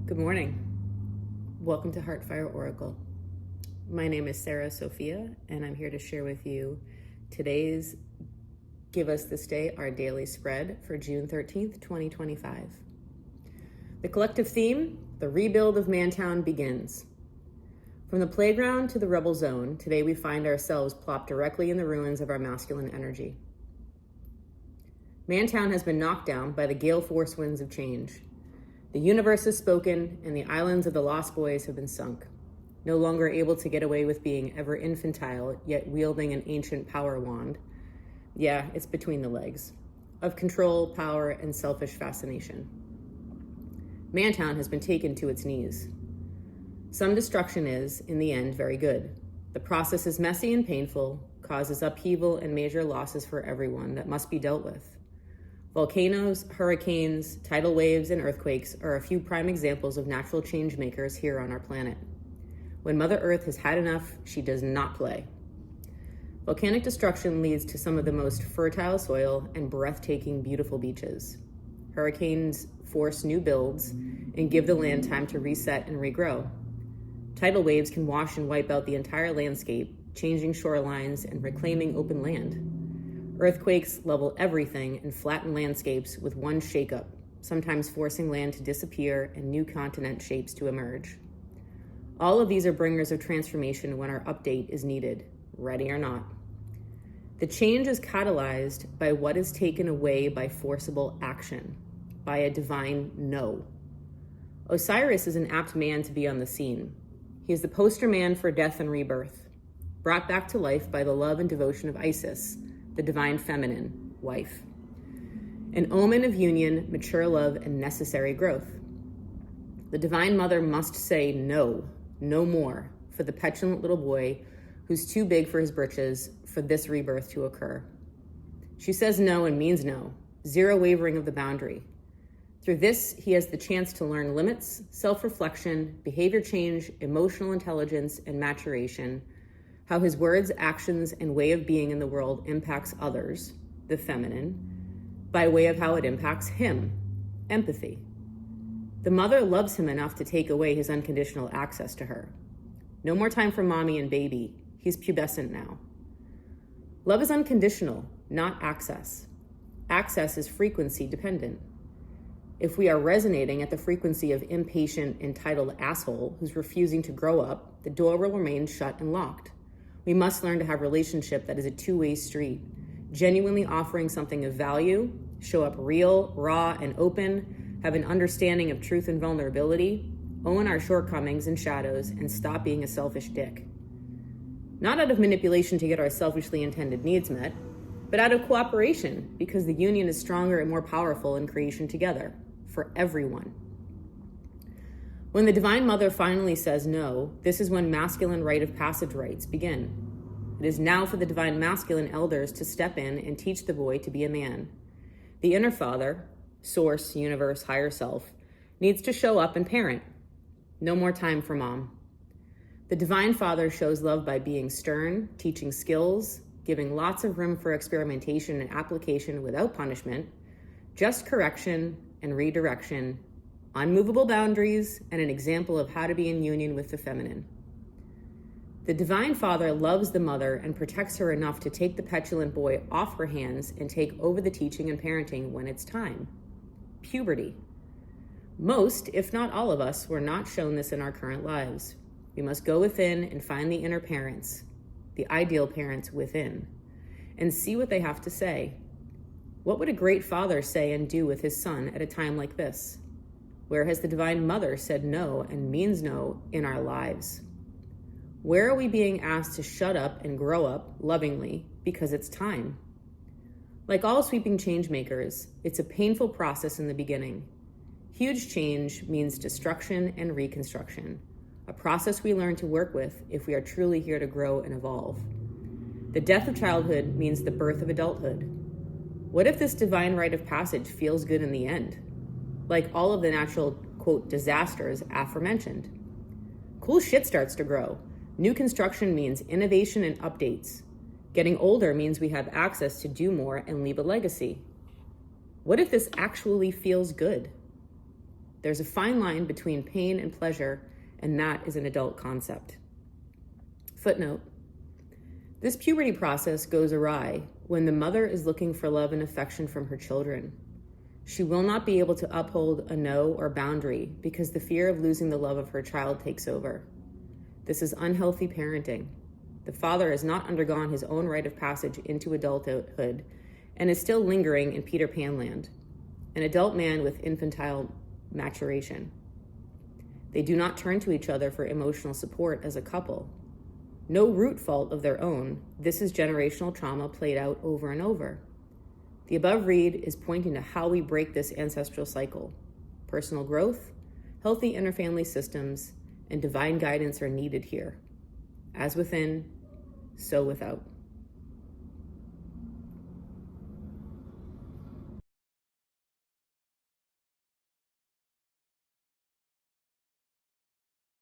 Good morning. Welcome to Heartfire Oracle. My name is Sarah Sophia, and I'm here to share with you today's Give Us This Day, our daily spread for June 13th, 2025. The collective theme, the rebuild of Mantown begins. From the playground to the rebel zone, today we find ourselves plopped directly in the ruins of our masculine energy. Mantown has been knocked down by the gale force winds of change. The universe has spoken, and the islands of the Lost Boys have been sunk, no longer able to get away with being ever infantile, yet wielding an ancient power wand. Yeah, it's between the legs, of control, power, and selfish fascination. Mantown has been taken to its knees. Some destruction is, in the end, very good. The process is messy and painful, causes upheaval and major losses for everyone that must be dealt with. Volcanoes, hurricanes, tidal waves, and earthquakes are a few prime examples of natural change makers here on our planet. When Mother Earth has had enough, she does not play. Volcanic destruction leads to some of the most fertile soil and breathtaking, beautiful beaches. Hurricanes force new builds and give the land time to reset and regrow. Tidal waves can wash and wipe out the entire landscape, changing shorelines and reclaiming open land. Earthquakes level everything and flatten landscapes with one shakeup, sometimes forcing land to disappear and new continent shapes to emerge. All of these are bringers of transformation when our update is needed, ready or not. The change is catalyzed by what is taken away by forcible action, by a divine no. Osiris is an apt man to be on the scene. He is the poster man for death and rebirth, brought back to life by the love and devotion of Isis, the divine feminine, wife. An omen of union, mature love, and necessary growth. The divine mother must say no, no more, for the petulant little boy who's too big for his britches for this rebirth to occur. She says no and means no, zero wavering of the boundary. Through this, he has the chance to learn limits, self-reflection, behavior change, emotional intelligence, and maturation, how his words, actions, and way of being in the world impacts others, the feminine, by way of how it impacts him, empathy. The mother loves him enough to take away his unconditional access to her. No more time for mommy and baby. He's pubescent now. Love is unconditional, not access. Access is frequency dependent. If we are resonating at the frequency of impatient, entitled asshole who's refusing to grow up, the door will remain shut and locked. We must learn to have a relationship that is a two-way street, genuinely offering something of value, show up real, raw, and open, have an understanding of truth and vulnerability, own our shortcomings and shadows, and stop being a selfish dick. Not out of manipulation to get our selfishly intended needs met, but out of cooperation, because the union is stronger and more powerful in creation together, for everyone. When the Divine Mother finally says no, this is when masculine rite of passage rites begin. It is now for the divine masculine elders to step in and teach the boy to be a man. The inner father, source, universe, higher self, needs to show up and parent. No more time for mom. The Divine Father shows love by being stern, teaching skills, giving lots of room for experimentation and application without punishment, just correction and redirection, unmovable boundaries, and an example of how to be in union with the feminine. The Divine Father loves the mother and protects her enough to take the petulant boy off her hands and take over the teaching and parenting when it's time. Puberty. Most, if not all of us, were not shown this in our current lives. We must go within and find the inner parents, the ideal parents within, and see what they have to say. What would a great father say and do with his son at a time like this? Where has the Divine Mother said no and means no in our lives? Where are we being asked to shut up and grow up lovingly because it's time? Like all sweeping change makers, it's a painful process in the beginning. Huge change means destruction and reconstruction, a process we learn to work with if we are truly here to grow and evolve. The death of childhood means the birth of adulthood. What if this divine rite of passage feels good in the end? Like all of the natural, quote, disasters aforementioned. Cool shit starts to grow. New construction means innovation and updates. Getting older means we have access to do more and leave a legacy. What if this actually feels good? There's a fine line between pain and pleasure, and that is an adult concept. Footnote: this puberty process goes awry when the mother is looking for love and affection from her children. She will not be able to uphold a no or boundary because the fear of losing the love of her child takes over. This is unhealthy parenting. The father has not undergone his own rite of passage into adulthood and is still lingering in Peter Pan land, an adult man with infantile maturation. They do not turn to each other for emotional support as a couple. No root fault of their own, this is generational trauma played out over and over. The above read is pointing to how we break this ancestral cycle. Personal growth, healthy interfamily systems, and divine guidance are needed here. As within, so without.